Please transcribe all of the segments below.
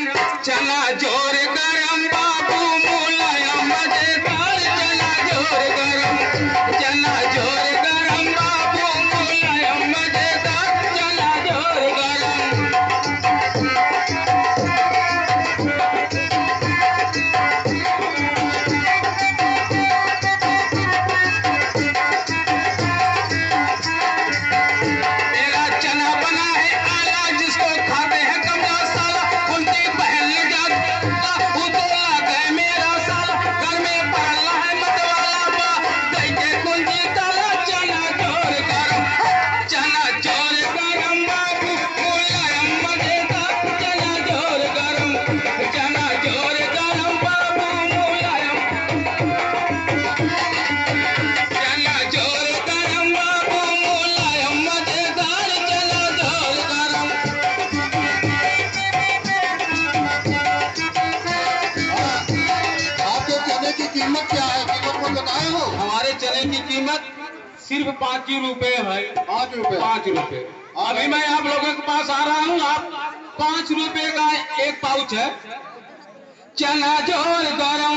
चना जोर गरम बाबू मुलायम मजेदार चना जोर गरम, चना जोर गरम बाबू मुलायम मजेदार चना जोर गरम। मेरा चना बना है आला जिसको खाते हैं कमला साला, उनकी बहन ले जाता उतला गए मेरा साला, घर में पड़ला है मतवाला बा दई के कुंजी ताला चना जोर गरम, चना जोर गरम बाबू मुलायम मजेदार चना जोर गरम, चना जोर गरम बाबू मुलायम, चना जोर गरम बाबू मुलायम मजेदार चना जोर गरम। आपके चने की कीमत क्या है, कीमत को बताए हो? हमारे चने की कीमत सिर्फ 5 ही रुपए है। 5 रुपए। 5 रुपए। अभी मैं आप लोगों के पास आ रहा हूँ, आप 5 रुपए का एक पाउच है। चना जोर गरम,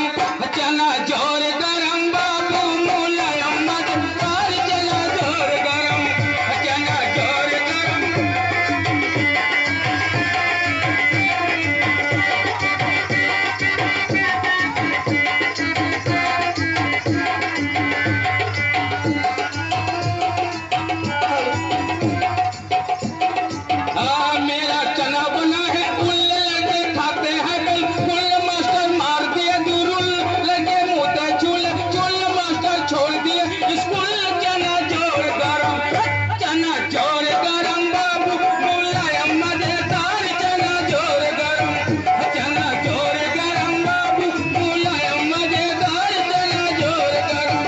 चना जोर गरम बाबू मुलायम मजेदार चना जोर गरम, चना जोर गरम। मेरा चना बना है उल्ले लगे खाते हैं बिल, उल मास्टर मार दिए दुरुल लगे मुद्दा चूल, चूल मास्टर छोड़ दिए स्कूल, चना जोर गरम, चना जोर गरम बाबू मुलायम मजेदार चना जोर गरम, चना जोर गरम बाबू मुलायम मजेदार चना जोर गरम।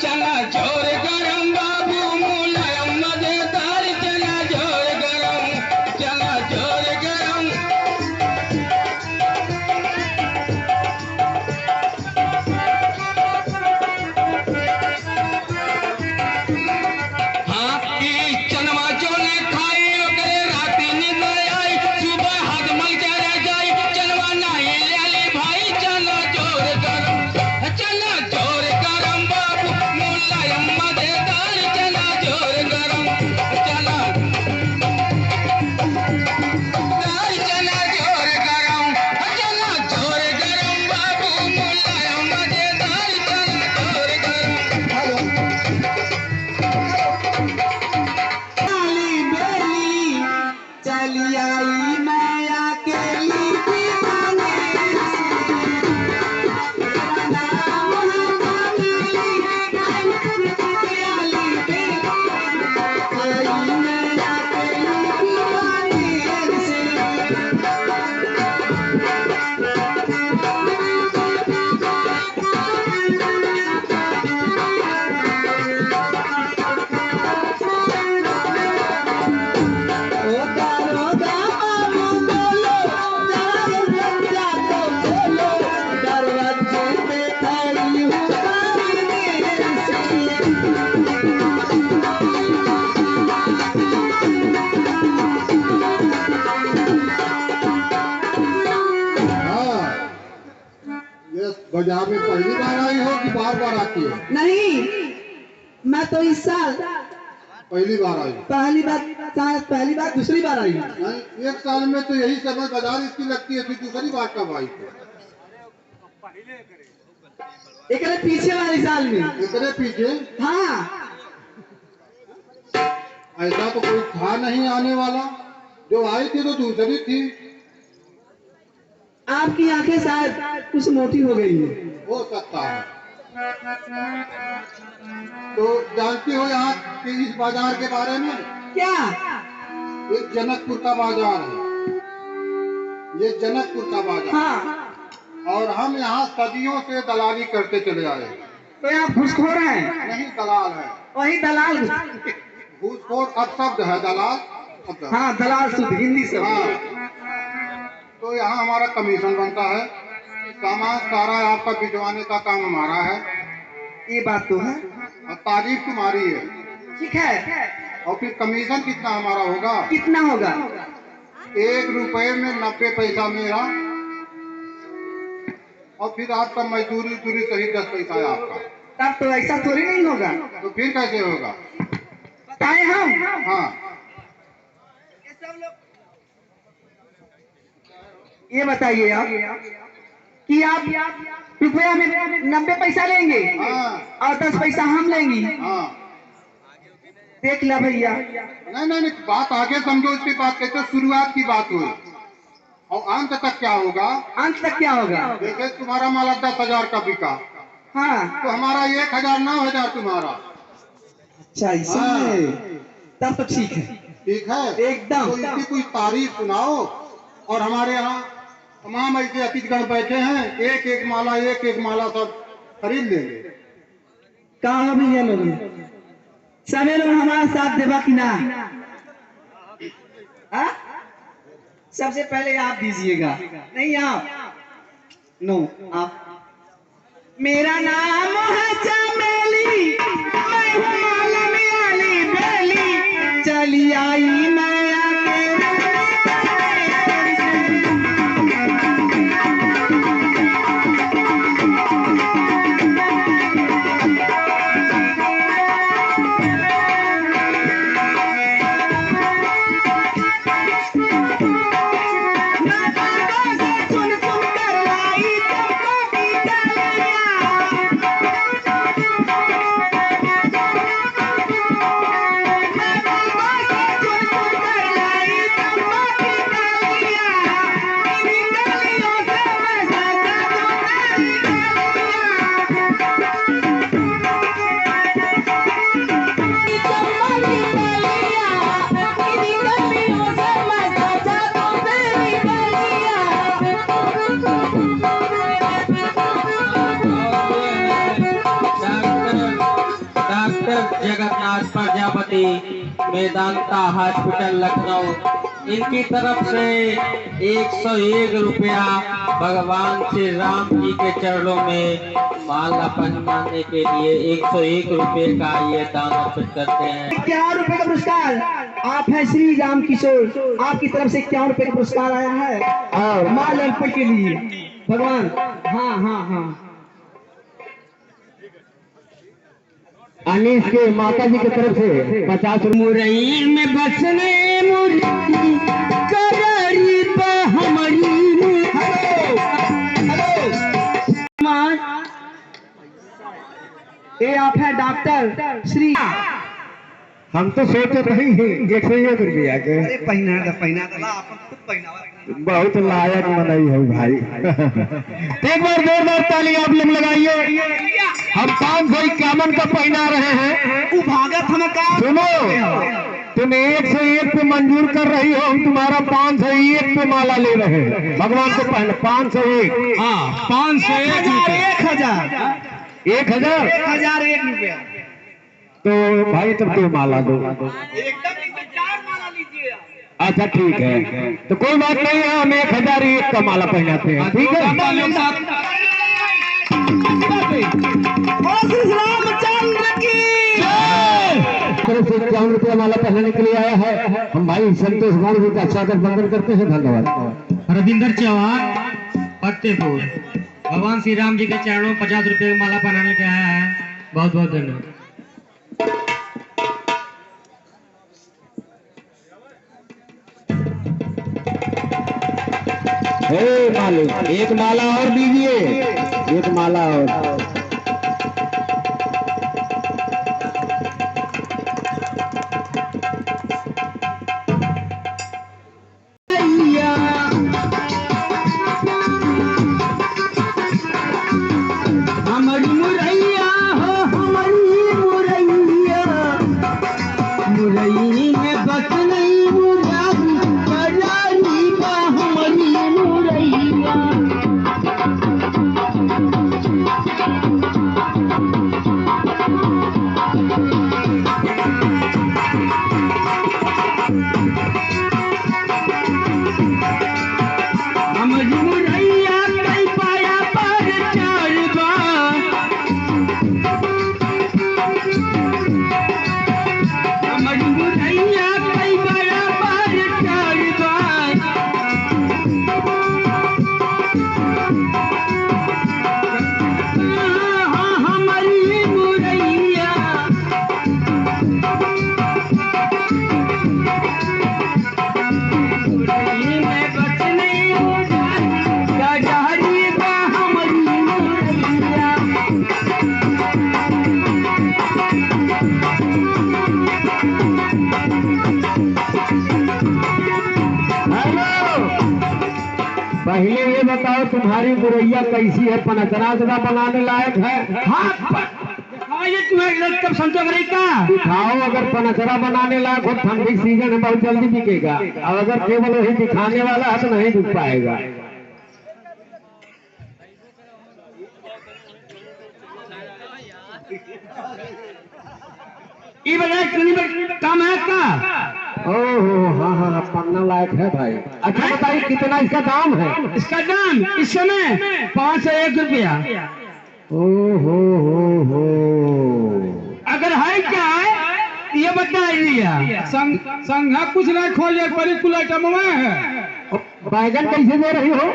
चना जोर गरम बाबू मुलायम मजेदार चना जोर गरम, चना जोर गरम। हाँ ई चनवा जो ने खाई ओकरे राती नींद आई, सुबह हजमल के रह जाई चनवा नहीं ले भाई चना जोर गरम, चना जोर गरम बाबू मुलायम मजेदार चना जोर गरम, चना चना जोर गरम, चना जोर गरम बाबू मुलायम मजेदार चना जोर गरम। काली बेली चली आई मैं अकेली दीवाने से, मेरा नाम है काली काली बेली आई मैं अकेली दीवाने से। रोदा रोदा मामू बोलो, जरा बच्चा तो बोलो, दरवाजे पे खड़ी हूँ काली से। हाँ, ये बाजार में पहली बार आई हो कि बार बार आती हो? नहीं, मैं तो इस साल पहली बार आई। पहली बार, शायद पहली बार दूसरी बार आई हूँ। नहीं, एक साल में तो यही समय बाजार इसकी लगती है, फिर दूसरी बार कब आई थी? एक पीछे वाले साल में। इतने पीछे हाँ, ऐसा तो कोई था नहीं आने वाला, जो आई थी तो दूसरी थी। आपकी आंखें शायद कुछ मोटी हो गई है। हो सकता है। तो जानती हो यहाँ के इस बाजार के बारे में? क्या? एक जनकपुर का बाजार है, ये जनकपुर का बाजार। हाँ, और हम यहाँ सदियों से दलाली करते चले आए। तो आप घूसखोर हैं? नहीं, दलाल है। वही दलाल। घूसखोर अब शब्द है, दलाल शब्द है। हाँ, दलाल शुद्ध हिंदी से। हाँ, तो यहाँ हमारा कमीशन बनता है, सामान सारा आपका भिजवाने का काम हमारा है। ये बात तो है। और तारीफ तुम्हारी है। ठीक है। और फिर कमीशन कितना हमारा होगा? कितना होगा? 1 रुपए में 90 पैसा मेरा, और फिर आपका मजदूरी उजदूरी सही 10 पैसा है आपका। तब तो ऐसा थोड़ी नहीं होगा। तो फिर कैसे होगा? बताए हम। हाँ, ये बताइए आप कि आप रुपया में 90 पैसा लेंगे हाँ, और 10 पैसा हम लेंगे। हाँ। देख ला भैया। नहीं नहीं नहीं, बात आगे समझो, इसकी बात कहते शुरुआत की बात हुई, और अंत तक क्या होगा? अंत तक क्या होगा? जैसे तुम्हारा माल 10,000 का बिका, हाँ, तो हमारा 1,000 9,000 तुम्हारा। अच्छा ऐसा है, तब तो ठीक है। ठीक है, एकदम। तो इसकी कुछ तारीफ सुनाओ। और हमारे यहाँ तमाम ऐसे अतिथिगण बैठे हैं, एक एक माला सब खरीद लेंगे। कहा भैया लोग सभी लोग हमारा साथ देवा कि ना? हाँ? सबसे पहले आप दीजिएगा। नहीं आप? नो आप। मेरा नाम है चमेली, मैं हूँ माला मियाली बेली, चली आई मैं जगन्नाथ प्रजापति मेदांता हॉस्पिटल लखनऊ, इनकी तरफ से 101 रुपया भगवान श्री राम जी के चरणों में माला पहनाने के लिए 101 रुपये का ये दान अर्पित करते हैं। 51 रुपए का पुरस्कार आप है श्री राम किशोर, आपकी तरफ से 51 रुपए का पुरस्कार आया है और माल अर्पण के लिए भगवान। हाँ हाँ हाँ, अनीस के माता जी की तरफ से 50 मुरई में बसने मुरई कररी पे हमारी। ये आप है डॉक्टर श्री। हम तो सोचे नहीं 101 रुपया के। अरे पहना दला अपन खुद पहनावा। बहुत लायक बनाई है भाई। एक बार जोरदार ताली आप लोग लगाइए। हम 551 का पहना रहे हैं। वो भागत हमें का सुनो, तुम 101 पे मंजूर कर रही हो, हम तुम्हारा 501 पे माला ले रहे हैं। भगवान को पहले 501। हाँ 501 1000 1001 रुपया। तो भाई तब तो माला दो। एकदम 4 माला लीजिए। अच्छा ठीक है, तो कोई बात नहीं है, हम 1001 का माला पहनाते हैं। ठीक है, तरफ से 51 रुपया माला पहनाने के लिए आया है। हम भाई संतोष कुमार जी का स्वागत वंदन करते हैं। धन्यवाद। रविंदर चौहान फतेहपुर, भगवान श्री राम जी के चरणों में 50 रुपये का माला पहनाने के आया है। बहुत बहुत धन्यवाद। मालिक एक माला और दीजिए, एक माला और। हमारी मुरैया हो, हमारी मुरैया, मुरई में बस नहीं मुरारी, करारी का हमारी मुरैया। पहले ये बताओ तुम्हारी गुरैया कैसी है, पनचना जगह बनाने लायक है? हाँ ये तुम्हें कब संतोष रही का दिखाओ, अगर पनचरा बनाने लायक हो, ठंडी सीजन है, बहुत जल्दी बिकेगा। और अगर केवल वही दिखाने वाला है तो नहीं बिक पाएगा। ये बताए काम है का? ओहो हाँ हाँ हाँ, पन्ना लायक है भाई। अच्छा बताइए कितना इसका दाम है? इसका दाम इस समय 501 रुपया। ओहो हो। अगर है क्या ये बता दिया। संघा कुछ नहीं खोलिए, बड़ी कुल आइटम है। बैगन कैसे दे रही हो?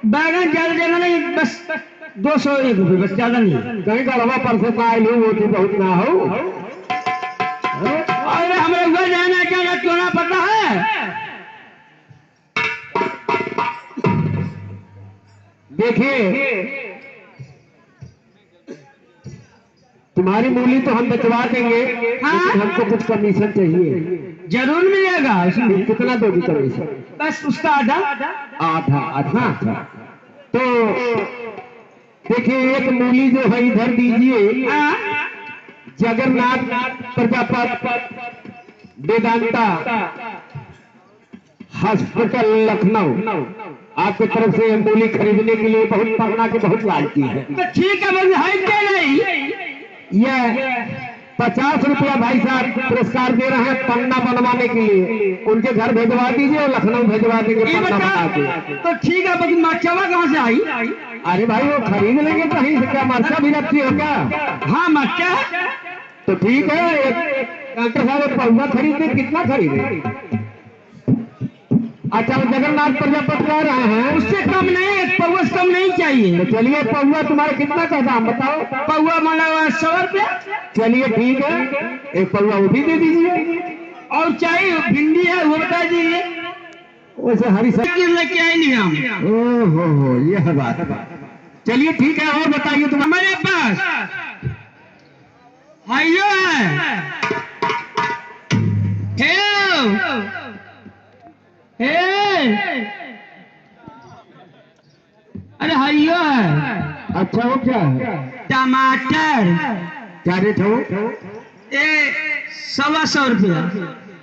बैगन ज्यादा देना नहीं, बस 201 रुपये, बस ज्यादा नहीं। कहीं गड़वा पर से पाए लू, वो तो बहुत ना हो। अरे हमें घर जाना क्या क्यों ना पता है? देखिए तुम्हारी मूली तो हम बचवा देंगे, लेकिन हमको कुछ कमीशन चाहिए। जरूर मिलेगा उसमें। कितना दोगी कमीशन? बस उसका आधा। आधा आधा। तो देखिए एक मूली जो है इधर दीजिए। जगन्नाथ प्रजापति वेदांता हॉस्पिटल लखनऊ आपकी तरफ से मूली खरीदने के लिए बहुत पढ़ना की बहुत लालची है। तो ठीक है, बस है क्या नहीं? यह 50 रुपया भाई साहब पुरस्कार दे रहे हैं पन्ना बनवाने के लिए। उनके घर भेजवा दीजिए और लखनऊ भेजवा देंगे पन्ना बना के। तो ठीक है, बाकी मरचावा कहाँ से आई? अरे भाई वो खरीद लेंगे कहीं से, क्या मरचा भी रखती हो क्या? हाँ मरचा। तो ठीक है, डॉक्टर साहब पौवा खरीदे, कितना खरीदे? अच्छा वो जगन्नाथ प्रजापति कह रहे हैं उससे कम नहीं, पौवा से कम नहीं चाहिए। तो चलिए पौवा तुम्हारे कितना का दाम बताओ? पौवा माना 100 रुपया। चलिए ठीक है, एक पौवा वो भी दे दीजिए। और चाहिए भिंडी है वो बता दीजिए। वैसे हरी सब्जी लेके आए नहीं हम। ओहो यह बात। चलिए ठीक है, और बताइए तुम। हमारे पास हाइयो है। अरे हरियो है। अच्छा वो क्या है? टमाटर क्या रेट हो? 125 रुपया।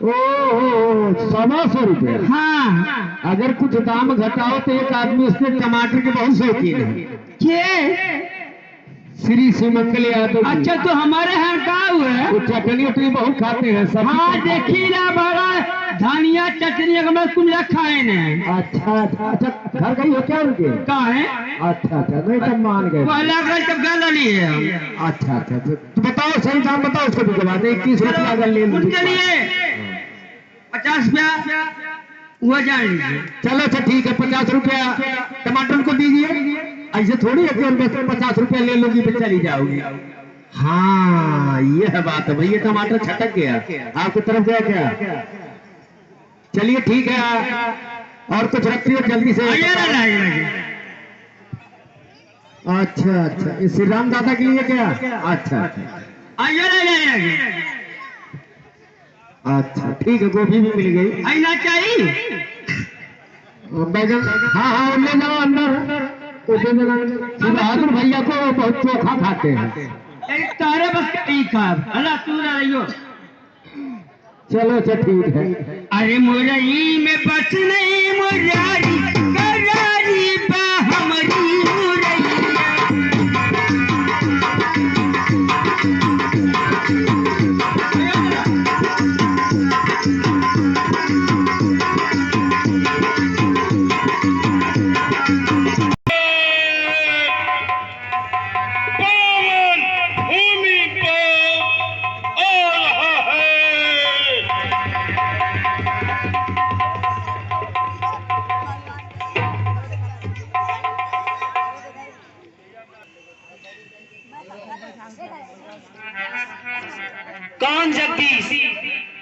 ओह 125 रुपया। हाँ अगर कुछ दाम घटाओ तो एक आदमी उसके टमाटर के बहुत शौकीन है। के श्री सुमंगल यादव। अच्छा तो हमारे यहाँ का हुआ? वो चटनी उटनी बहुत खाते हैं सब। हाँ देखी ना, बड़ा धनिया चटनी हमें कुछ रखा है ना। अच्छा अच्छा, घर गई हो क्या उनके? कहाँ है? अच्छा अच्छा, नहीं तो मान गए। पहला घर तब गल रही है। अच्छा अच्छा, तो बताओ सही दाम बताओ, उसको भी जमा दे। 21 रुपया अगर ले लो उनके लिए 50 रुपया वो जान लीजिए। चलो अच्छा ठीक है, 50 रुपया टमाटर को दीजिए। ऐसे थोड़ी है कि 50 रुपया ले लोगी तो चली जाओगी। हाँ यह बात है भैया, टमाटर छटक गया आपकी तरफ गया क्या? चलिए ठीक है, और कुछ रखती हो जल्दी से। अच्छा अच्छा, ये श्री राम दादा के लिए क्या? अच्छा अच्छा ठीक है, गोभी भी मिल गई। आइना चाहिए बैगन हाँ हाँ ले जाओ अंदर। बहादुर भैया को बहुत चोखा खाते हैं। तारे बस अल्लाह तू रहियो। चलो अच्छा ठीक है। अरे मुरई में बस नहीं मुरारी करारी बा हमारी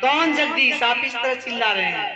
कौन जगदीश आप इस तरह चिल्ला रहे हैं?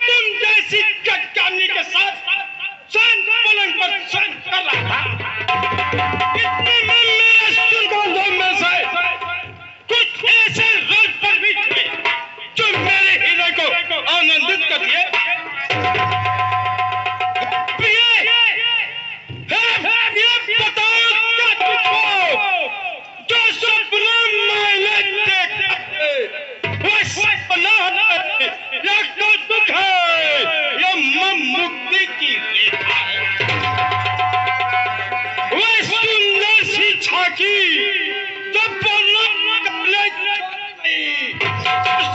तुम जैसी कटकानी के साथ चंद पलंग पर चंद कर रहा था। इतने में मेरे सुरगंधों में से कुछ ऐसे रोज पर भी थे जो मेरे हृदय को आनंदित कर दिए। प्रिय, बताओ क्या तुझको जो सपना मैंने देखा है वो सपना है या तो दुख है या मुक्ति की रेखा है। वो सुंदर सी झांकी जो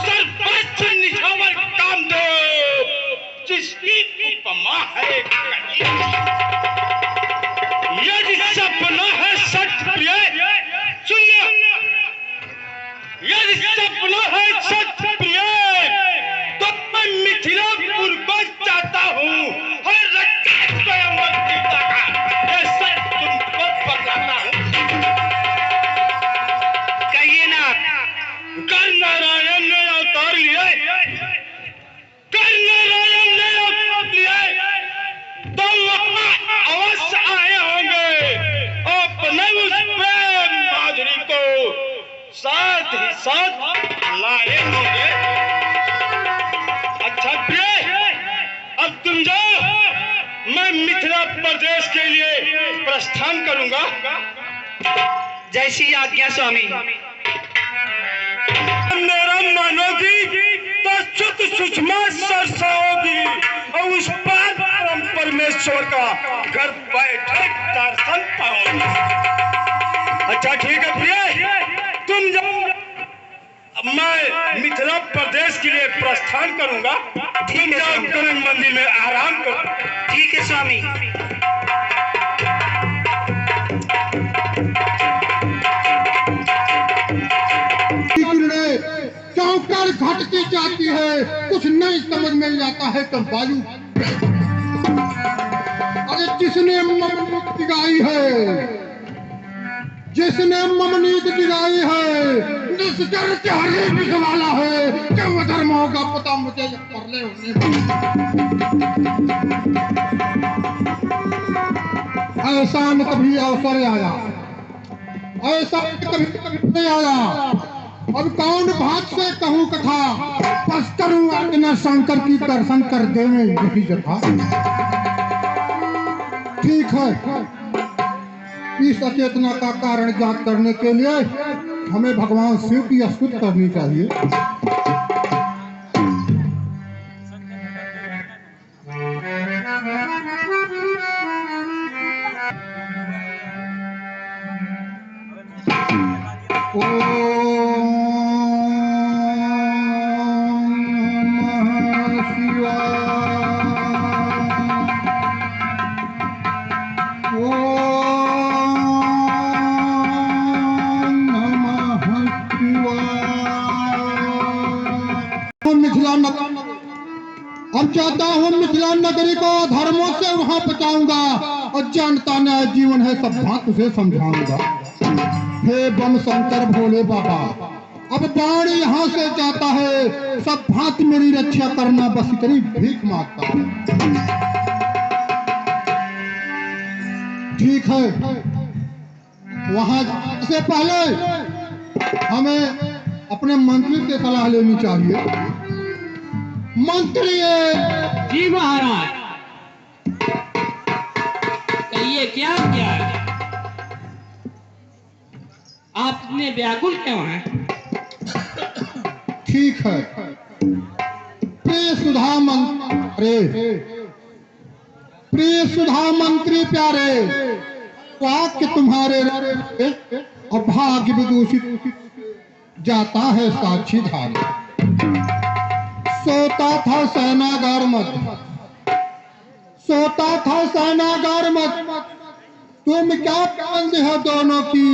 सर्वोच्च निछावर कामदेव जिसकी उपमा है कहीं। यदि सपना है सच प्रिय, सुनिए, यदि सपना है सच प्रिय तो मैं मिथिलापुर को चाहता हूँ हर रकात स्वयंवर गीता का ये सच तुमको बताता हूँ। कहिए ना, कल नारायण ने अवतार लिए, कल नारायण ने अवतार लिए तो वहाँ अवश्य आए होंगे अपने उस प्रेम माधुरी को साथ ही साथ लाए होंगे। अच्छा प्रिय, अब तुम जाओ, मैं मिथिला प्रदेश के लिए प्रस्थान करूंगा। जैसी आज्ञा स्वामी। मेरा मानोगी तो शुद्ध सुषमा सरसाओगी और उस पार परम परमेश्वर का घर बैठे दर्शन पाओगी। अच्छा ठीक है प्रिय, तुम जाओ, मैं मिथिला प्रदेश के लिए प्रस्थान करूंगा। ठीक है, कनक मंदिर में आराम करो। ठीक है स्वामी। क्यों कर घटती जाती है, कुछ नहीं समझ में आता है तो वायु। अरे जिसने ममनीत दिगाई है, जिसने ममनीत दिगाई है, निष्कर हरे बिखवाला है कि वो धर्मों का पता मुझे परले होने। ऐसा न कभी अवसर आया, ऐसा कभी नहीं आया। अब कौन भाग से कहूँ कथा, बस करूँ अपना शंकर की दर्शन कर देवे यही जथा। ठीक है, इस अचेतना का कारण जांच करने के लिए हमें भगवान शिव की स्तुति करनी चाहिए। अब चाहता हूँ मिथिला नगरी को धर्मों से वहां बचाऊंगा और जनता न्याय जीवन है सब भांत से समझाऊंगा। हे बम शंकर भोले बाबा, अब बाण यहाँ से जाता है, सब भांत मेरी रक्षा करना, बस इतनी भीख मांगता है। ठीक है, वहां से पहले हमें अपने मंत्री से सलाह लेनी चाहिए। मंत्री जी महाराज, कहिए क्या क्या है? आप इतने व्याकुल क्यों हैं? ठीक है, प्रिय सुधा मंत्री प्यारे, वाक्य तुम्हारे अभाग्य विदूषित जाता है साक्षी धाम। सोता था सेनागार मत, तुम क्या बंद है दोनों की,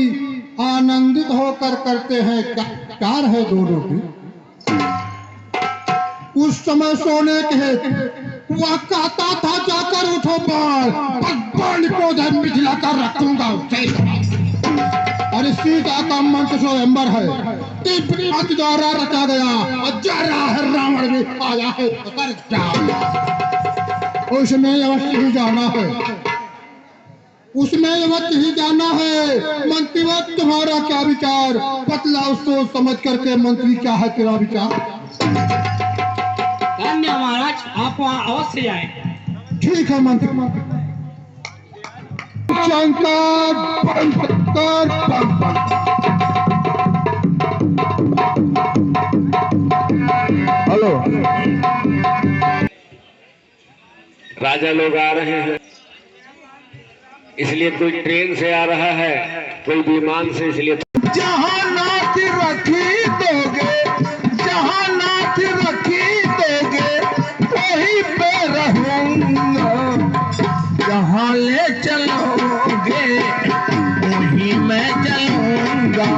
आनंदित होकर करते हैं प्यार है दोनों की। उस समय सोने के वह कहता था जाकर उठो पर भगवान को जब मिथिला कर रखूंगा उसे। अरे सीता का मंत्र स्वयंवर है, तीव्र अति द्वारा रचा गया और जा रहा है रावण भी आया है कर जा। उसमें अवश्य ही जाना है, उसमें अवश्य ही जाना है। मंत्री तुम्हारा क्या विचार? बतलाओ सोच समझ करके मंत्री, क्या है तेरा विचार? धन्य महाराज, आप वहाँ अवश्य आए। ठीक है मंत्री। शंकर शंकर हेलो, राजा लोग आ रहे हैं, इसलिए कोई ट्रेन से आ रहा है, कोई विमान से, इसलिए जहाँ नाथ रखी दोगे, जहाँ नाथ रखी दोगे वहीं पे रहूंगा, जहाँ ले चलोगे वहीं मैं चलूंगा।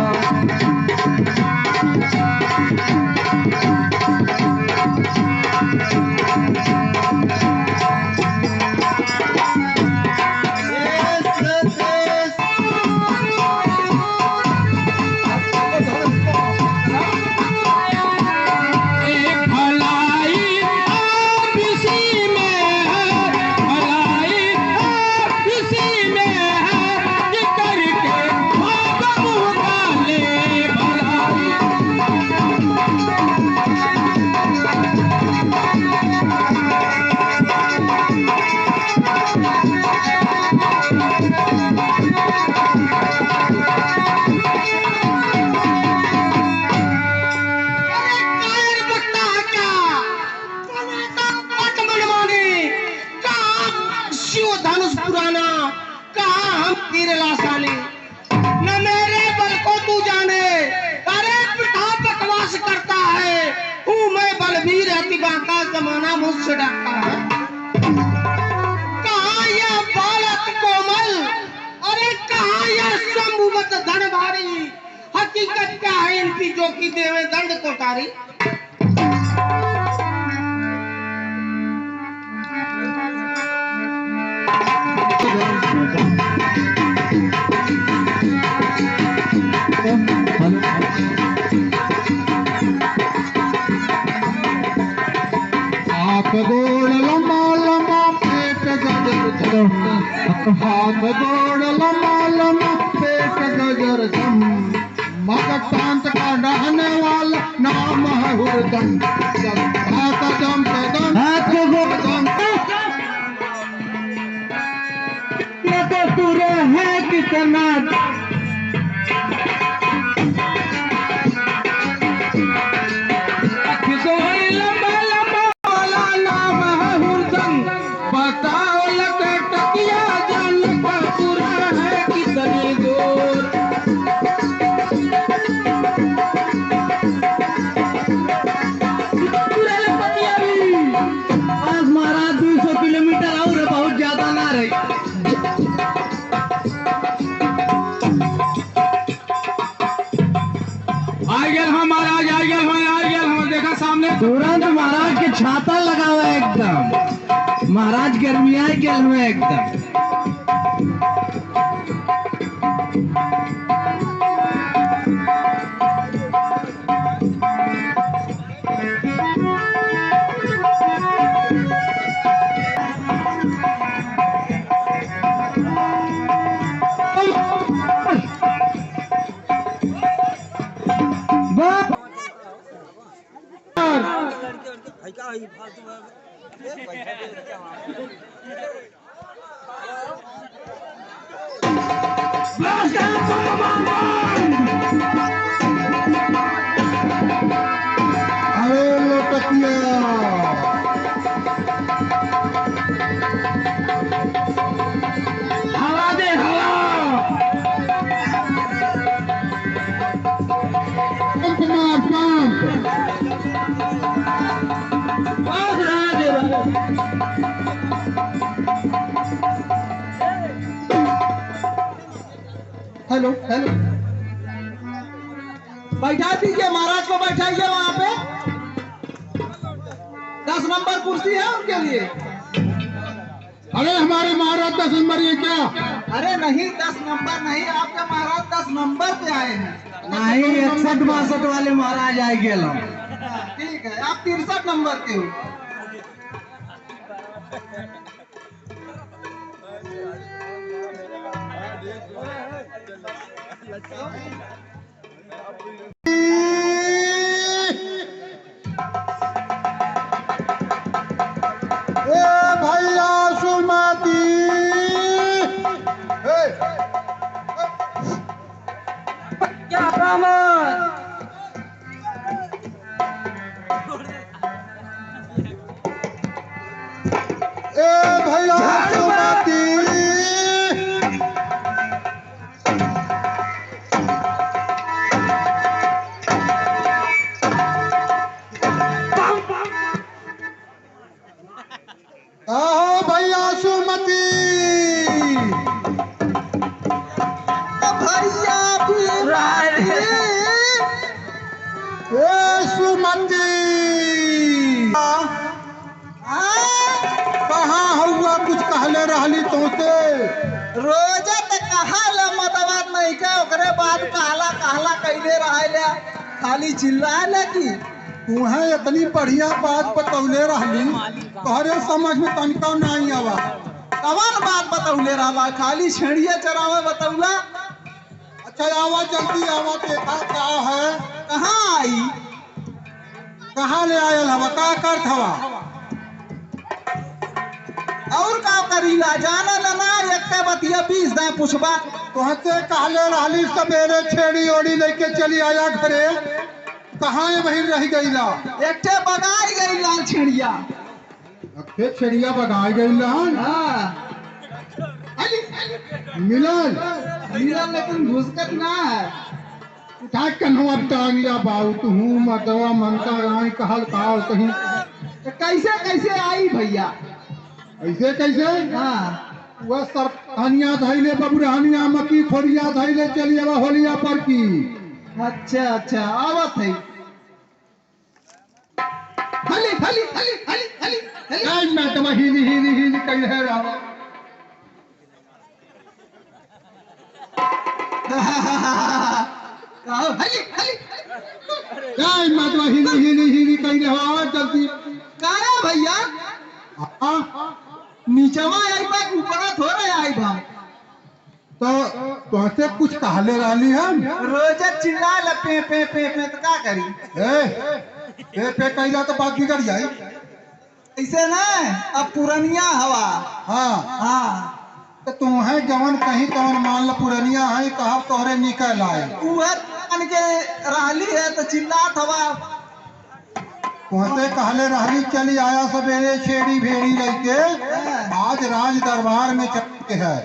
जमाना मुझसे डरता है। कहाँ यह बालक कोमल, अरे कहाँ यह शंभुवत धनभारी? हकीकत क्या है इनकी जो कि देवे दंड कोटारी? गोड़ लम्बा लम्बा पेट गजर, हाथ गोड़ लम्बा लम्बा पेट गजर दम, मककांत का रहने वाला नाम है हुरदम, कदम कदम हाथ गोड़ दम। ये तो पूरे है कितना तुरंत महाराज के छाता लगा हुआ है एकदम, महाराज गर्मिया गए हुए एकदम। हवा दे हवा। हेलो हेलो, बैठा दीजिए महाराज को, बैठाइए वहां पे। 10 नंबर कुर्सी है उनके लिए। अरे हमारे महाराज 10 नंबर ये क्या? अरे नहीं 10 नंबर नहीं, आपके महाराज 10 नंबर पे आए हैं। नहीं 61-62 वाले महाराज आए गेल। ठीक है, आप 63 नंबर के हो। ए भैया सुमति, क्या ब्राह्मण? ए भैया सुमति, कहो भैया सुमति, भैया ए सुमति, कहाँ हुआ कुछ कहले रहली तोते? रोजा तो कहा मतबाद नहीं के, ओकरे बाद कहला कहला कैले रहा, खाली चिल्लाए लगी। तुम्हें इतनी बढ़िया बात बतौले रहली, तोहरे समझ में तनिका नहीं आवा। कवन बात बतौले रहा? खाली छेड़िया चरावे बतौला। अच्छा आवा जल्दी आवा, देखा क्या है। कहाँ आई? कहाँ ले आयल हवा, का करत हवा? और का करीला जाना लना, एक के बतिया 20 दे पूछबा। तुहते कहले रहली सवेरे छेड़ी ओड़ी लेके चली आया घरे, कहाँ ये वही रह गईला? एक बगाई गई लाल छेड़िया। अखे छेड़िया बगाई गईला। हाँ मिलल मिलल, लेकिन घुसकत ना है। उठा कन्हवा टांग लिया बाबू, तू मदवा मनता राई कहल काल कहीं। तो कैसे कैसे आई भैया? ऐसे कैसे? हाँ वह सरहनिया धैले बबुरहनिया मकी खोरिया धैले चली आवा होलिया पर की। अच्छा अच्छा, आवत है। हली हली हली हली हली हली। आज मैं तो हिली हिली हिली कही है रावा। हली हली। आज मैं तो हिली हिली हिली कही रहा जल्दी। काया भैया हाँ नीचवा आई बा, ऊपरा थोड़े आई बा। तो तुहसे कुछ कहले रहली हम। रोजा चिल्ला ल पे पे पे पे, तो का करी? पे कैला तो बात बिगड़ जाई। ऐसे ना, अब पुरनिया हवा। हाँ हाँ तो तुम्हें जवन कहीं तवन मान लो पुरनिया है, कहा तोहरे निकल आए। उहे बन के रहली है तो चिल्लात हवा। तुहसे कहले रहली चली आया सवेरे छेड़ी भेड़ी लेके, आज राज दरबार में चल के है।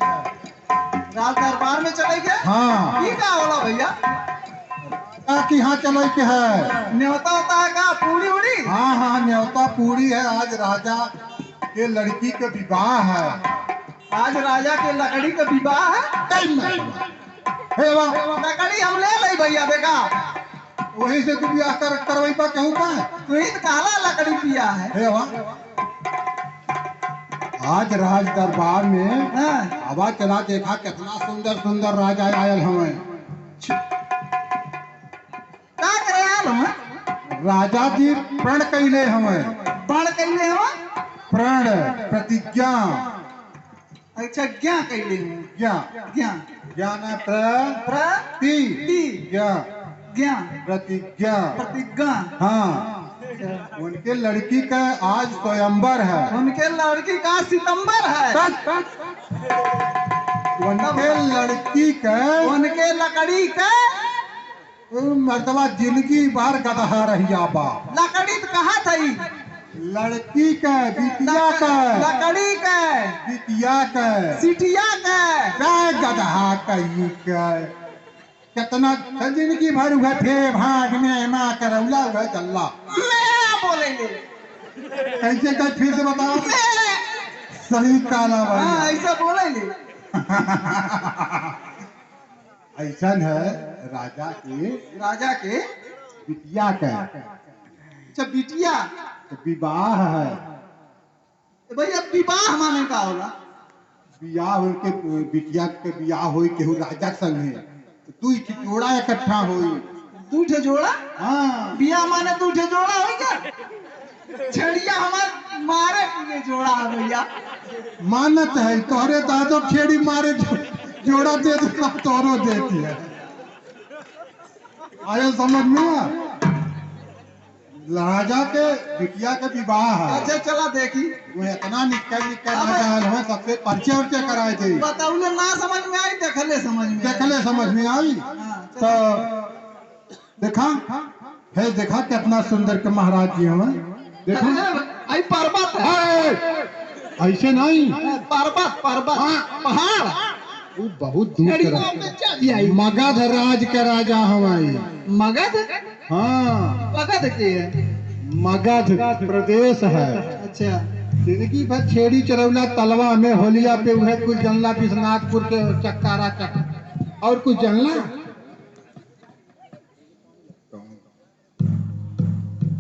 राज दरबार में चले गए? हाँ ये का होला भैया? कि यहाँ चले के है। न्योता होता है का? पूरी उड़ी? हाँ हाँ न्योता पूरी है, आज राजा के लड़की के विवाह है। आज राजा के लकड़ी का विवाह है। हे वाह, लकड़ी हम ले ले भैया, देखा वही से तू ब्याह करवाई पा कहूँ का? तू ही तो काला लकड़ी पिया है। हे वाह, आज राज दरबार में हाँ। हवा चला, देखा कितना सुंदर सुंदर राजा आयल हमें। का करे आल हम? राजा जी प्रण कैले हमें। बड़ कैले हम? प्रण प्रतिज्ञा। अच्छा ज्ञा कैले हम। ज्ञा ज्ञा ज्ञान प्रति ज्ञा ज्ञा प्रतिज्ञा। प्रतिज्ञा। हाँ उनके लड़की का आज स्वयंवर है। उनके लड़की का सितंबर है। उनके लड़की का उनके लकड़ी का मर्तबा जिंदगी भर गदहा रही बा। लकड़ी तो कहा थी? लड़की का बिटिया का लकड़ी का बिटिया का सिटिया का क्या गदहा कही का कितना जिंदगी भर हुआ थे भाग में माँ करौला हुआ चल्ला। मैं बोले ले कैसे कर फिर से बताओ। सही काला भाई। हाँ ऐसा बोले ले। ऐसा है राजा के राजा के बिटिया का। अच्छा बिटिया तो विवाह है। भैया विवाह माने का होला? बियाह उनके बिटिया के बियाह होई केहू राजा संगे तो तू जोड़ा इकट्ठा होई। दू ठे जोड़ा? हाँ बिया माने दू ठे जोड़ा हो क्या? छड़िया हमार मारे के जोड़ा है भैया। मानत है तोहरे दादो खेड़ी मारे जोड़ा दे दो तोरो देती है। आयो समझ में? राजा के बिटिया के विवाह है। अच्छा चला देखी। वो इतना निकल राजा है सबसे परिचय उर्चय कराए थे। बताऊले ना समझ में आई, देखले समझ में आई। देखले समझ में आई। तो देखा है, देखा कितना सुंदर के महाराज जी हमें देखा। आई पर्वत है। ऐसे नहीं, पर्वत पहाड़ वो बहुत दूर के राजा, मगध राज के राजा हवाई। मगध? हाँ मगध के मगध प्रदेश है। अच्छा जिंदगी भर छेड़ी चरौला तलवा में होलिया पे उहे कुछ जनला विश्वनाथपुर के चक्कारा चक और कुछ जनला।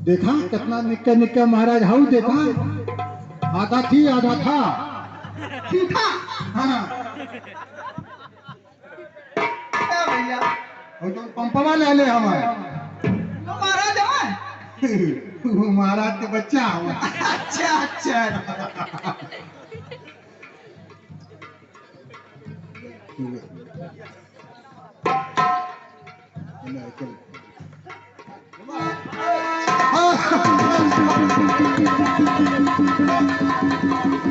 देखा कितना निक्के निक्के महाराज हाउ देखा, आधा थी आधा था। ठीक था। हाँ भैया तो पंपवा ले ले हमारे महाराज है। महाराज के बच्चा हवा। अच्छा अच्छा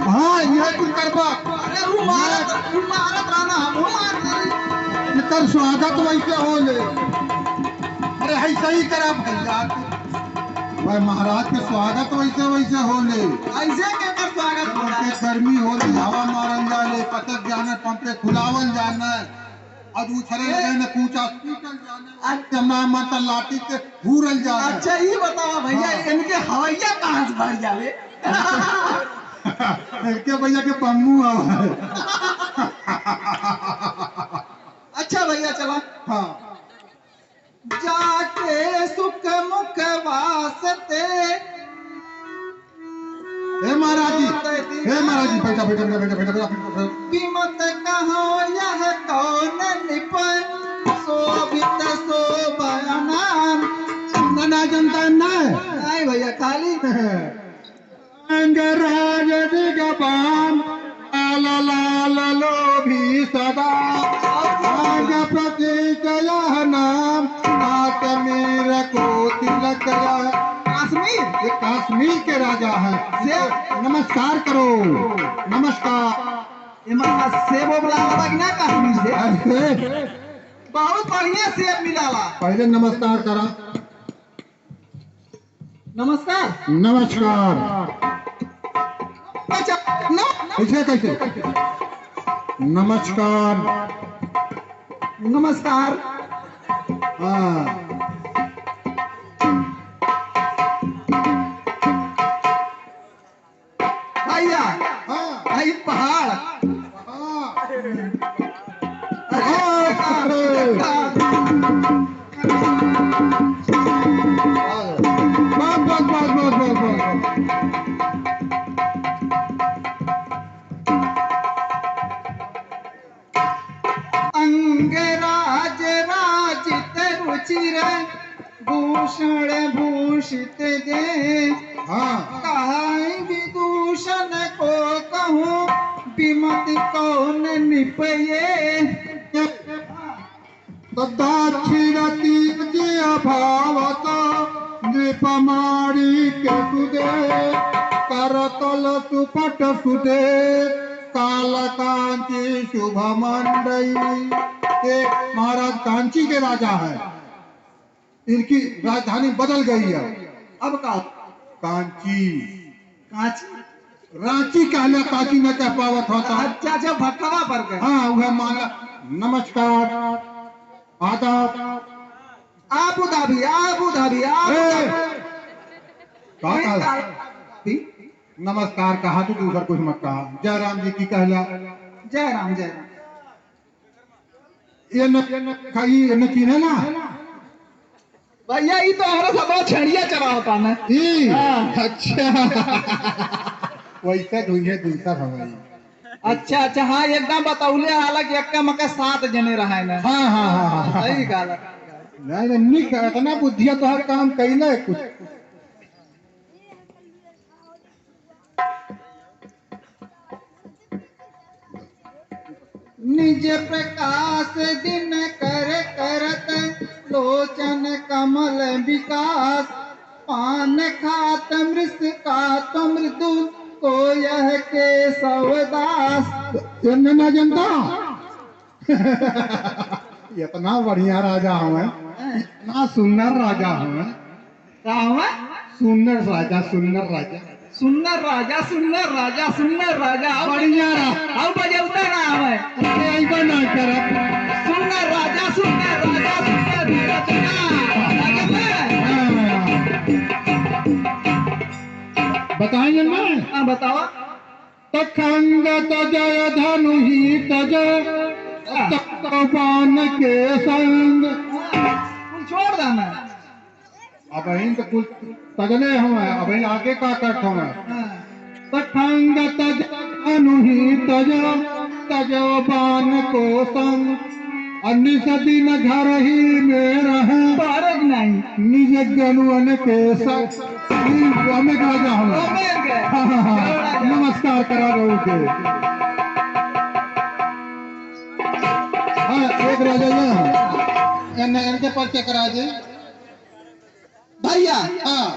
हाँ यह कुछ करबा। अरे रुमारत राना हम कर स्वागत वैसे हो ले। अरे है सही करा भैया, भाई महाराज के स्वागत वैसे वैसे हो ले। ऐसे के कर स्वागत हो रहा है। गर्मी हो रही, हवा मारन जाने, पतक जाने, पंपे खुलावन जाने, और उछरे जाने, कूच हॉस्पिटल जाने, जमा माता लाठी के घूरल जाने। अच्छा ये बताओ भैया, इनके हवैया कहाँ से भर जावे? इनके भैया के बम्बू हवा। अच्छा भैया चला। हाँ जाके सुख मुख वास्ते। हे महाराज जी, हे महाराज जी, बैठा बैठा बैठा बैठा बैठा। विमत कहो यह कौन निपन, शोभित शोभनाम। ना जनता ना नहीं भैया खाली अंगराज दिगबान लाल लोभी सदा आग प्रतीक यह नाम काश्मीर को तिलक। कश्मीर ये कश्मीर के राजा है। नमस्कार करो, नमस्कार। ये मतलब सेब बुला ना कश्मीर से। अरे, बहुत बढ़िया सेब मिला। पहले नमस्कार करा। नमस्कार नमस्कार अच्छा नो कैसे कैसे नमस्कार। नमस्कार। हाँ भैया हाँ भाई पहाड़। हाँ। बस बस बस बस बस बस। अंगराज राजित रुचिर भूषण भूषित दे। हाँ कहाई विदूषण को कहूँ विमत कौन निपये। तदाक्षिरति के अभावत नृपमारी के सुदे करतल सुपट सुदे काल कांची शुभ मंडई। ये महाराज कांची के राजा है, इनकी राजधानी बदल गई है। अब का कांची कांची रांची कहले कांची में कह पावत होता। अच्छा अच्छा भटकवा पर गए। हाँ वह माना। नमस्कार आदाब। आबू धाबी आबू धाबी नमस्कार कहा तो दूसर कुछ मत कहा। जय राम जी की कहला। जय राम जय राम। ये न खाई न चीने ना भैया ये तो हमारा सब छड़िया चला होता ना। ई हाँ। अच्छा वैसे दुनिया दूसरा हमारी। अच्छा अच्छा हाँ एकदम बतौले हालांकि एक्का मक्का 7 जने रहे ना। हाँ हाँ हाँ हाँ सही कहा। नहीं निक इतना बुद्धिया तो हर काम कैले कुछ। निज प्रकाश दिन कर करत लोचन कमल विकास पान खात मृष खात मृदु को यह के सवदास। ना जनता इतना बढ़िया राजा हूँ, इतना सुंदर राजा हूँ। का हुआ? सुंदर राजा सुंदर राजा सुंदर राजा सुंदर राजा सुंदर राजा। बढ़िया अब बजौता ना हमें। ना कर सुंदर राजा सुंदर राजा सुंदर बताएंगे ना। हाँ बताओ। तखंग तजय धनु ही तज तत्वान के संग। तुम छोड़ देना। अब इन तो कुछ तगले हमें अब इन आगे का करता हूँ। तखंग तज धनु ही तज तजवान को संग अन्य सदी न घर ही में रहे बारक नहीं। निज गनुअन के संग। हमें राजा हूँ। नमस्कार करा रहे के। हाँ एक राजा ये इनके परिचय करा दे भैया। हाँ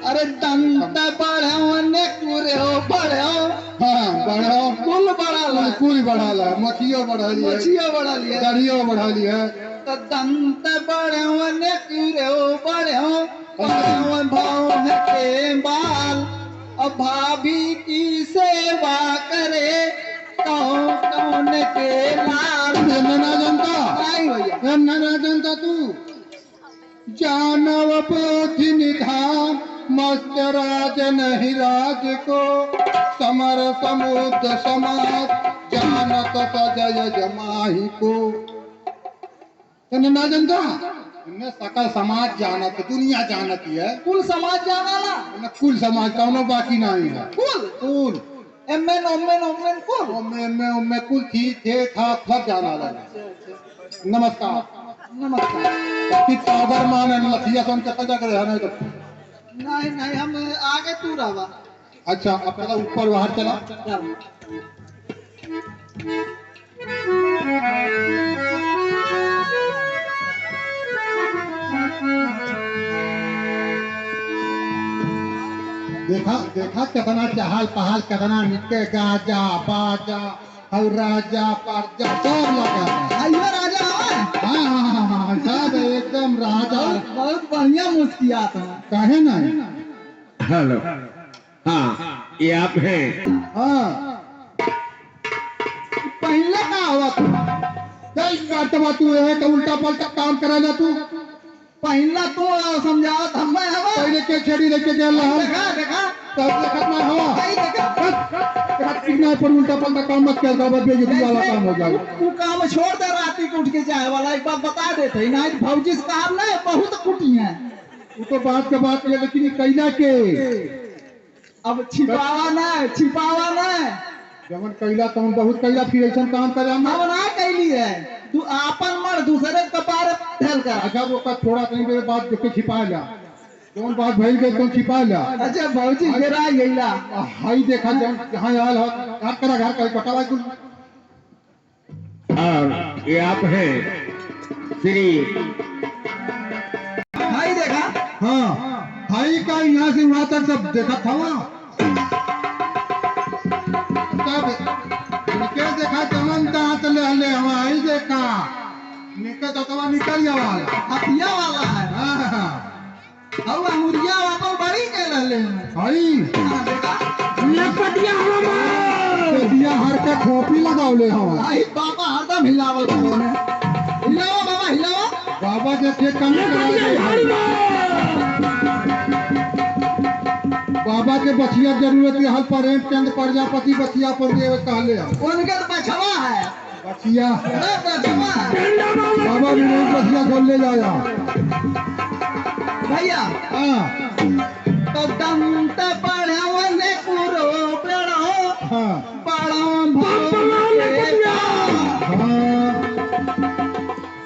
अरे दंत बढ़ो ने कुरे हो बढ़ो। हाँ बढ़ाओ कुल बढ़ा ला। कुल बढ़ा ला मछियो बढ़ा लिया मछिया बढ़ा लिया। दरियो बढ़ा लिया। तो दंत बढ़ो ने कुरे हो बढ़ो बढ़ो भाव के बाल। अब भाभी की सेवा करे कौन कौन के लाल। ना जनता नहीं भैया। ना जनता तू जानव पोथी निधान मस्त राज नहीं राज को समर समुद्र समाज जानत सजय जमाही को। ना जनता इन्हें सकल समाज जानत दुनिया जानती है। कुल समाज जाना ना। न कुल समाज कौनो बाकी नहीं है। कुल कुल एमेन ओमेन ओमेन कुल। ओमे कुल थी थे था सब जाना लगा। नमस्कार नमस्कार। अगर मान लथिया सुन के सजा करे नहीं तो नहीं नहीं हम आगे तू रहा। अच्छा अब पहले ऊपर बाहर चला। देखा देखा कितना चहल पहल कितना निके गाजा बाजा और राजा परजा सब लगा। आइयो राजा है। हाँ सब एकदम राजा। बहुत बढ़िया मुस्कियात है। कहे नहीं। हेलो हाँ ये आप हैं। हाँ पहले का हुआ तू कई काटवा तू है तो उल्टा पलटा काम करा तू। पहला तो समझाओ हमें हवा। पहले के छेड़ी लेके गया देखा देखा तब देखत ना हवा भाई देखा। कितना पर उल्टा पलटा काम मत कर दो बेइज्जती वाला काम हो जाएगा। तू काम छोड़ दे राती को उठ के जाए वाला एक बात बता देते ना भौजी से काम ना बहुत कुटी है। वो तो बात के बात है लेकिन ये कैला के अब छिपावा ना जवन कैला तो बहुत कैला फिर ऐसा काम करे हम। अब ना कैली है तू आपन मर दूसरे कपार ढल कर। अच्छा वो का थोड़ा कहीं देर बाद जो छिपा जा जौन बात भइल गई तो छिपा जा। अच्छा भौजी गिरा गईला। हाई देखा जहाँ आयल हो घर करा घर कर कटावा कुल। और ये आप हैं श्री। भाई देखा। हाँ भाई का यहाँ से वहां तक सब देखा था वहाँ निके देखा चमन दांत ले हमारी देखा निके तो निकल जावा हथिया वाला है। हाँ अब अंगुरिया वाला बड़ी के रहले हैं। भाई हाँ, देखा। दिया हर के खोपी लगावले हवा। आई बाबा हरदम हिलावत है। हिलाओ बाबा हिलाओ। बाबा के खेत काम बाबा के बचिया जरूरत है हल पर चंद प्रजापति बचिया पर देव कहले उनके तो बछवा है। बसिया भैया बाबा विनोद बसिया खोल ले जाया। हाँ तो दंत पढ़वन कुरो पेड़ो हाँ हाँ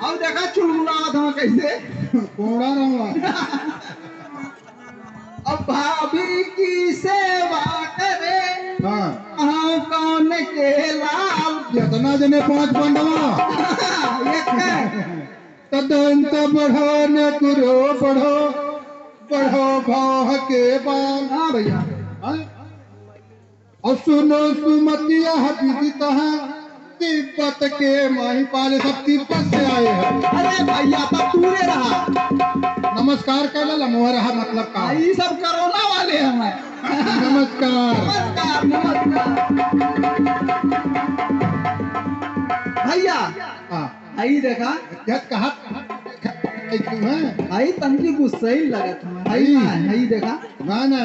अब देखा चुलमुला था कैसे। कोड़ा रहा। अब भाभी की सेवा करे हाँ हम कौन के लाल। इतना जने 5 बंडवा तदंत बढ़ाने कुरो बढ़ो बढ़ो भाव के बाल। हाँ भैया हाँ? और सुनो सुमतिया विदित है तिब्बत के महिपाल सब तिब्बत से आए हैं। अरे भैया तब दूरे रहा। नमस्कार कर ला रहा मतलब का। ये सब कोरोना वाले हैं। नमस्कार नमस्कार नमस्कार भैया। हाँ आई देखा क्या कहा क्यों है आई तंगी गुस्सा ही लगा था। आई। आई देखा ना ना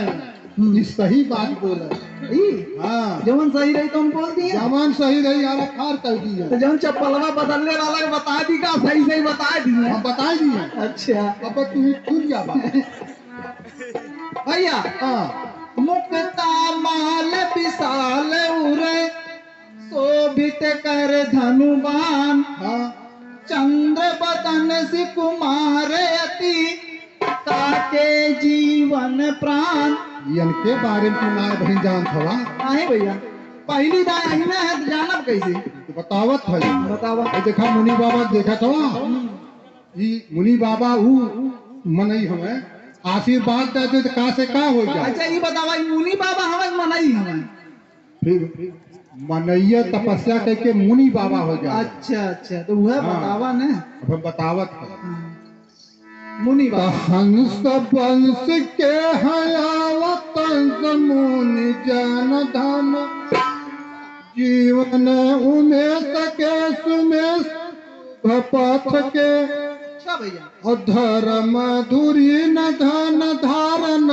ये सही बात बोला। हाँ जवन सही रही तो हम बोल दिए। जवान सही रही यार खार कर दी है। तो जवन चप्पलवा बदलने वाला के बता दी का सही सही बता दिए। हम बता दिए। अच्छा अब तुम्हें खुद जा भैया हाँ मुक्ता माल विशाल उरे शोभित कर धनुबान हाँ चंद्र बदन से कुमार अति काटे जीवन प्राण। इनके बारे में तुम बहन जान थवा आहे भैया पहली बार आई ना है तो जानब कैसे तो बतावत है। बतावा। ये देखा मुनि बाबा देखा था ये मुनि बाबा मनई हमें आशीर्वाद देते तो का से का हो जाए। अच्छा ये बतावा ये मुनि बाबा हमें मनाई हमें। फिर मनैया तपस्या करके मुनि बाबा हो जाए। अच्छा अच्छा तो वह हाँ। बतावा ने अब हम बतावत है। मुनि तो बाबा। हंस बंस के हयावत मुनि जन धन जीवन उमेश के सुमेश पथ के अच्छा भैया और धर्म धुरी न धन धारण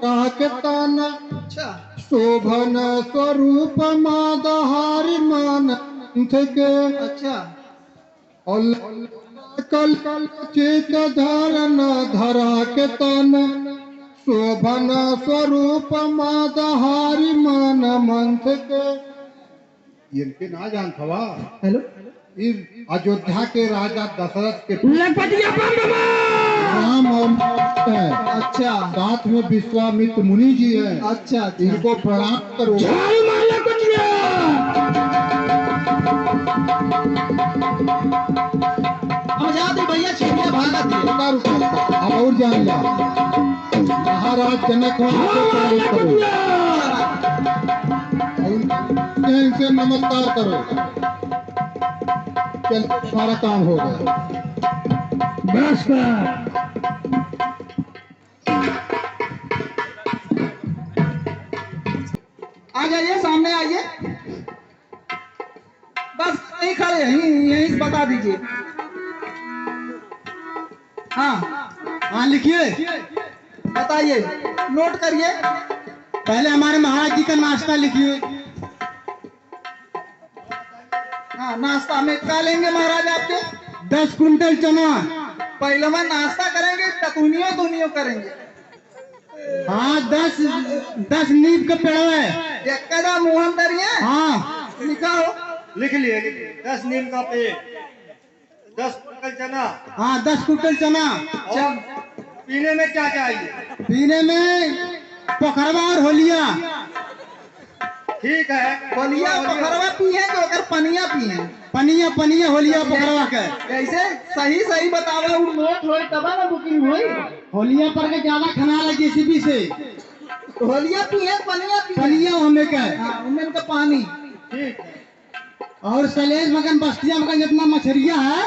राखतन अच्छा शोभन स्वरूप मादहारी मान के अच्छा और कल चित धारण धरा के तन शोभन स्वरूप मादहारी मान मंथ के। इनके ना जान थवा हेलो इस अयोध्या के राजा दशरथ के राम और है। अच्छा साथ में विश्वामित्र मुनि जी है। अच्छा अच्छा इनको प्रणाम करो। हम जाते भैया छिड़िया भागा दिए। अब और जान ला महाराज जनक वहां से प्रणाम करो और इनसे नमस्कार करो। चल तुम्हारा काम हो गया। नमस्कार। आ जाइए सामने आइए। बस यहीं खड़े यहीं से बता दीजिए। हाँ हाँ लिखिए बताइए नोट करिए। पहले हमारे महाराज जी का नाश्ता लिखिए। हाँ नाश्ता में क्या लेंगे महाराज आपके? 10 कुंटल चना। पहले में नाश्ता करेंगे टकुनियों करेंगे। हाँ 10 नींब का पेड़ है। एक कदा मुहन दरिए। हाँ लिखा हो। लिख लिए 10 नीम का पेड़ 10 कुंटल चना। हाँ 10 कुंटल चना। चल पीने में क्या चाहिए? पीने में पोखरवा और होलिया। ठीक है होलिया पोखरवा पिए कि ओकर पनिया पिए? पनिया होलिया पोखरवा के। कैसे सही बतावे उ नोट होई तब ना बुकिंग होई। होलिया पर के ज्यादा खना लगे जेसीबी से। होलिया पिए पनिया पिए? पनिया हमें का हाँ उनमें का पानी। ठीक है और सलेज मगन बस्तिया मगन जितना मछरिया है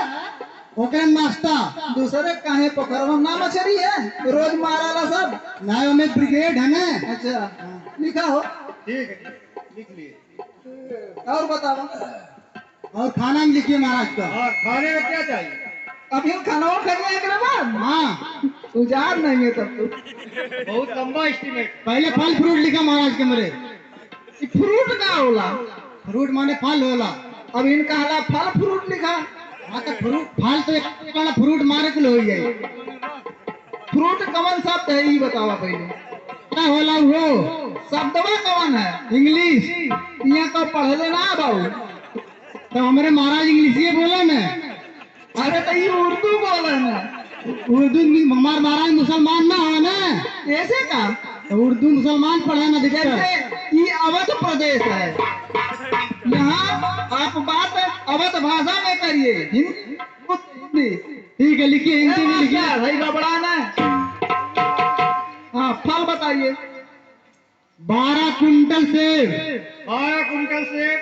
ओकरे नाश्ता। दूसरे काहे पोखरवा ना मछली है रोज माराला सब? ना हमें ब्रिगेड है ना। अच्छा लिखा हो। ठीक है लिख लिए। और बताओ। और खाना में लिखिए महाराज का। और खाने में क्या चाहिए? अभी हम खाना खाएंगे एक बाद। हाँ उजाड़ नहीं है तब तो। बहुत लंबा एस्टीमेट। पहले फल फ्रूट लिखा महाराज के मेरे। फ्रूट का होला? फ्रूट माने फल होला। अब इनका हला फल फ्रूट लिखा। हाँ तो फ्रूट फाल तो एक फ्रूट मारे के हो जाए। फ्रूट कवन शब्द है ये बतावा पहले। क्या होला वो शब्दवा कवन है? इंग्लिश। यहाँ का पढ़ लेना बाबू। तो हमारे महाराज इंग्लिश बोले ना। अरे तो ये उर्दू बोले ना। उर्दू हमारे महाराज मुसलमान ना है ना, ऐसे का? तो उर्दू मुसलमान पढ़े ना दिक्कत। जैसे ये अवध प्रदेश है, यहाँ आप बात अवध भाषा में करिए, हिंदी। ठीक है लिखिए, हिंदी में लिखिए। भाई घबराना है। हाँ फल बताइए। 12 कुंटल सेब 12 कुंटल सेब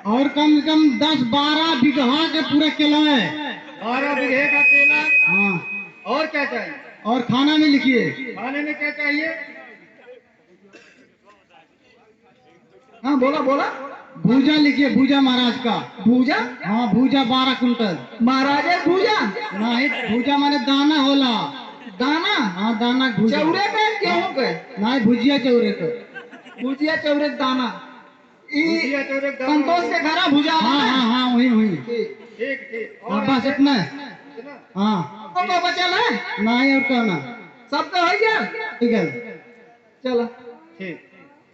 और कम से कम 10-12 बीघा के पूरे केला है। 12 बीघे का केला। हाँ और क्या चाहिए? और खाना में लिखिए। खाने में क्या चाहिए? हाँ बोला बोला। भूजा लिखिए, भूजा महाराज का। भूजा? हाँ भूजा 12 कुंटल। महाराज भूजा? नहीं भूजा माने दाना होला। दाना? हाँ दाना भूजा। चौरे के गेहूं के? नहीं भुजिया चौरे के। भुजिया चौरे के दाना। भुजिया चौरे के दाना। संतोष के घरा भुजा? हाँ हाँ हाँ वही वही। ठीक ठीक। हाँ और बस इतना। इतना? हाँ तो बचल है? नहीं और कहना। सब तो है क्या? ठीक है। चलो ठीक।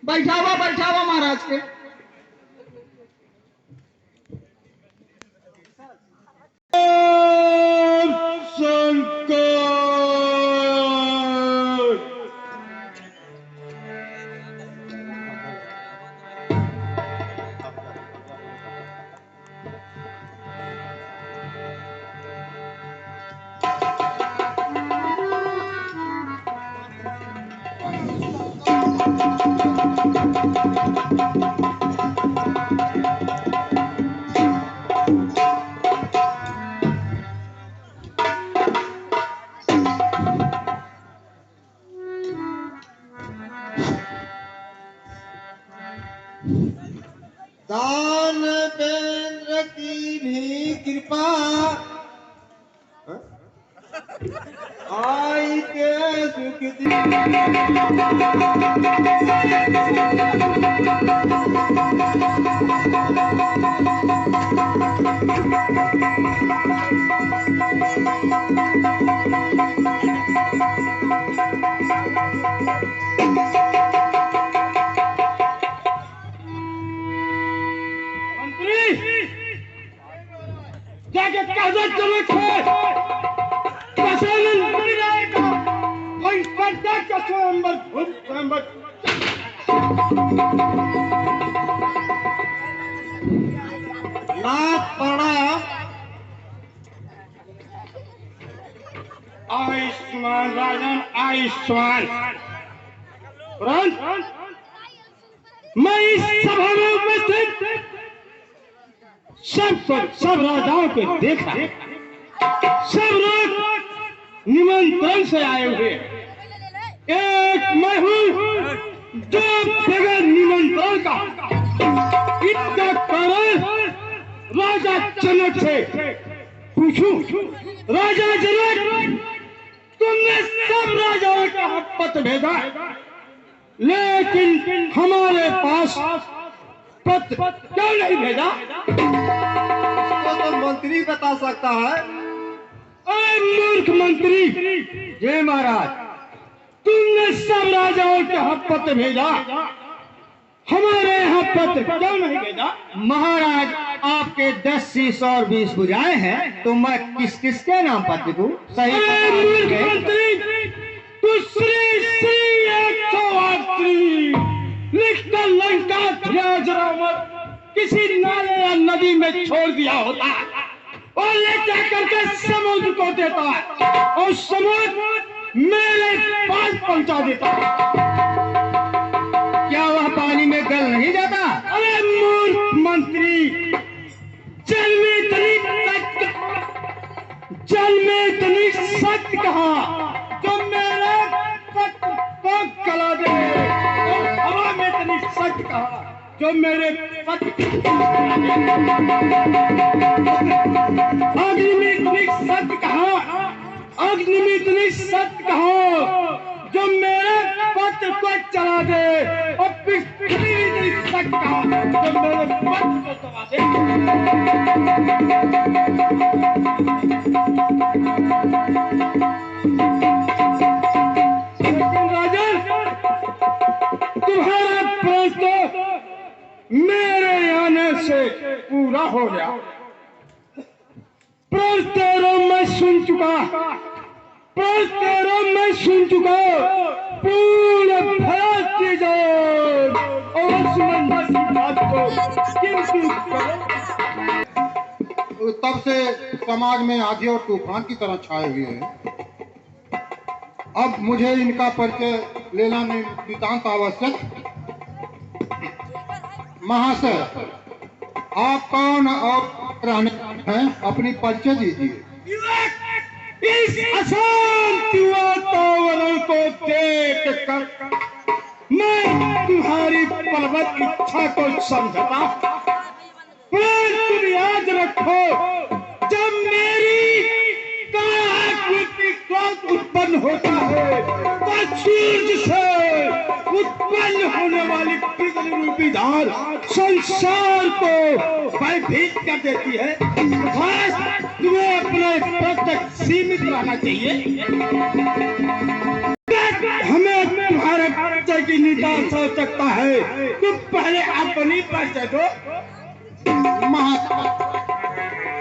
बैठावा महाराज के। दानवेंद्र की भी कृपा आई के सुख जाके कागज जरूरत है कसम नहीं रहेगा कोई स्पर्धा का स्वयंवर नाथ प्रणाम। आयुष्मान राजन आयुष्मान तुरंत मैं इस सभा में उपस्थित सब राजाओं को देखा, सब लोग निमंत्रण से आए हुए। एक मैं हूँ जो बगैर निमंत्रण का इतना कारण राजा जनक से पूछूं। राजा जनक तुमने सब राजाओं का पत्र भेजा, लेकिन हमारे पास पत्र क्यों नहीं भेजा? इसको तो मंत्री बता सकता है। अरे मूर्ख मंत्री! जय महाराज। तुमने सब राजाओं के यहाँ पत्र भेजा, हमारे यहाँ पत्र क्यों नहीं भेजा? महाराज आपके 10 शीश और 20 भुजाएं हैं, तो मैं किस किसके नाम पत्र दूं? सही अरे मूर्ख मंत्री, तू श्री श्री 108 श्री लिखकर लंका किसी नाले या नदी में छोड़ दिया होता और ले जाकर के समुद्र को देता और समुद्र मेरे पास पहुंचा देता। क्या वह पानी में गल नहीं जाता? अरे मूर्ख मंत्री, जल में इतनी सत्य कहा जो मेरे पत्र को गला दे, और हवा में इतनी सत्य कहा जो मेरे पत्र अग्नि में इतनी सत्य कहा, अग्नि में इतनी सत्य कहो जो मेरे पत्र को चला दे, और पृथ्वी में इतनी सत्य कहा जो मेरे पत्र को लेकिन राजन, तुम्हारा प्रश्न मेरे आने से पूरा हो गया। प्रश्न मैं सुन चुका, प्रश्न मैं सुन चुका। पूरे भारत की जान और समंदर की बात को किंतु तब से समाज में आंधी और तूफान की तरह छाए हुए हैं। अब मुझे इनका परिचय लेना नितांत आवश्यक। महाशय, आप कौन और रहने हैं, अपनी परिचय दीजिए। इस अशांत वातावरण को देख कर मैं तुम्हारी बलवत इच्छा को समझता, पर तुम याद रखो, जब मेरी कायाकृति क्रोध उत्पन्न होता है तो सूर्य से उत्पन्न होने वाली बिजली रूपी धार संसार को भयभीत कर देती है। बस तुम्हें अपने पद तक सीमित रहना चाहिए। हमें तुम्हारे परिचय की नितांत आवश्यकता है। तुम पहले अपनी परिचय दो।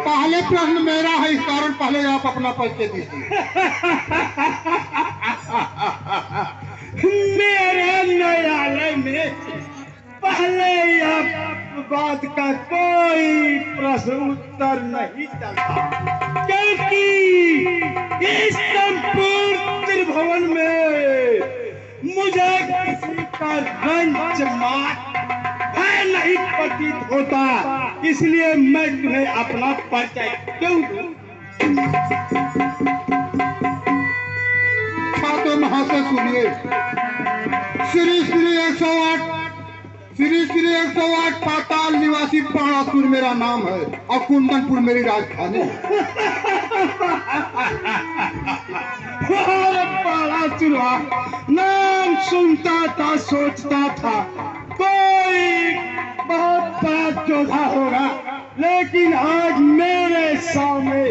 पहले प्रश्न मेरा है, इस कारण पहले आप अपना परिचय दीजिए। मेरे न्यायालय में पहले आप बात का कोई प्रश्न उत्तर नहीं चलता, क्योंकि इस संपूर्ण त्रिभुवन में मुझे किसी का रंज मात भय नहीं प्रतीत होता, इसलिए मैं तुम्हें अपना परिचय क्यों दूं? छात्र महाशय सुनिए। श्री श्री 108 श्री श्री 108 पाताल निवासी बाणासुर मेरा नाम है और कुंदनपुर मेरी राजधानी। बाणासुर नाम सुनता था, सोचता था कोई बहुत बड़ा योद्धा होगा, लेकिन आज मेरे सामने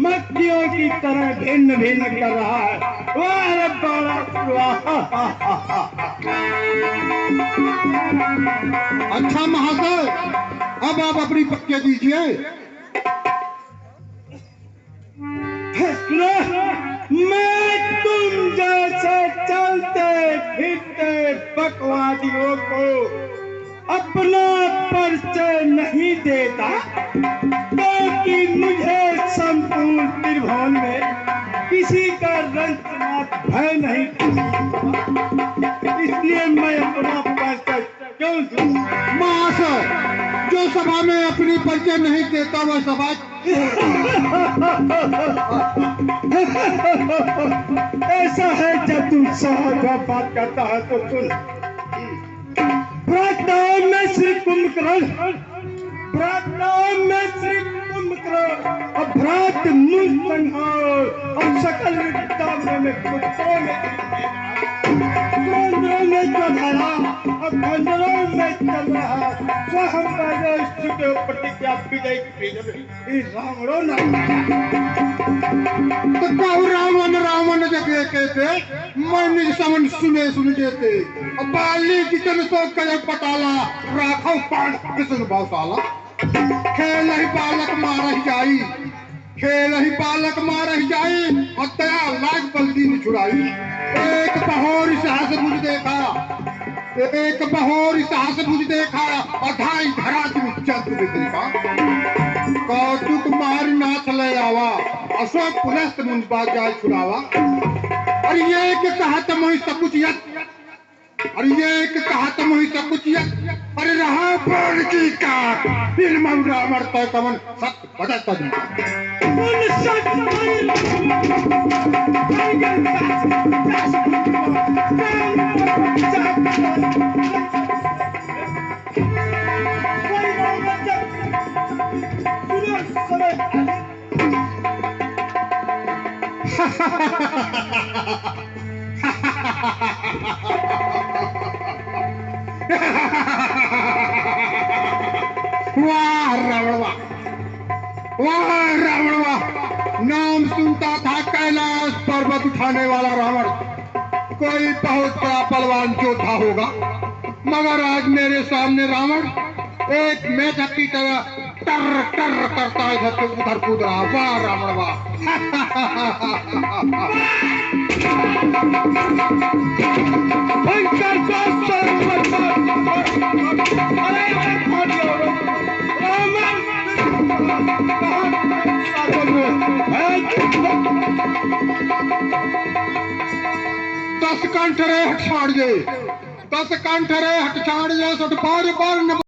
मक्खियों की तरह भिन्न भिन्न कर रहा है। वाह बाणासुर! अच्छा महाशय, अब आप अपनी परिचय दीजिए। मैं तुम जैसे चलते फिरते बकवादियों को अपना परिचय नहीं देता, क्योंकि मुझे संपूर्ण त्रिभुवन में किसी का रंजनात भय नहीं, इसलिए मैं अपना परिचय क्यों दूं? महाशय, जो सभा में अपनी परिचय नहीं देता वह सभा ऐसा है। जब तुम सहज बात करता है तो सुन। भ्राताओं में श्री कुंभकर्ण, भ्राताओं में श्री कुंभकर्ण और भ्रात मुझ संहार और सकल विद्या में पुत्रों में जो धरा और खंडरों में चल रहा स्वयं के प्रतिज्ञा विजय रावणों ने तो रावण रावण जगह कहते मैं निज समन सुने सुन जेते बाली जितन सो कल पटाला राखो पांच कृष्ण भावशाला खेल ही बालक मार जाई, खेल ही बालक मार जाई और दया लाग बल्दी ने छुड़ाई। एक बहोर साहस बुझ देखा, एक बहोर साहस बुझ देखा और ढाई धराज में चंद्र देखा। कौतुक मार नाथ ले आवा अशोक पुलस्त मुंजबा जाय छुड़ावा। और ये एक कहत मोहि सकुचियत, और ये एक कहत मोहि सकुचियत अरे रहा पर की का फिल्म रावण तो कमन सत बदत दी वाह रावण वाह, वाह रावण वाह। नाम सुनता था कैलाश पर्वत उठाने वाला रावण, कोई बहुत बड़ा बलवान योद्धा होगा, मगर आज मेरे सामने रावण एक मेढक की तरह टर टर करता इधर से उधर कूद रहा। वाह रावण वाह। भयंकर शास्त्र अरे दस कंठ रे हट छाड़ जे, 10 कंठ रे हट छाड़ जे, सट बार बार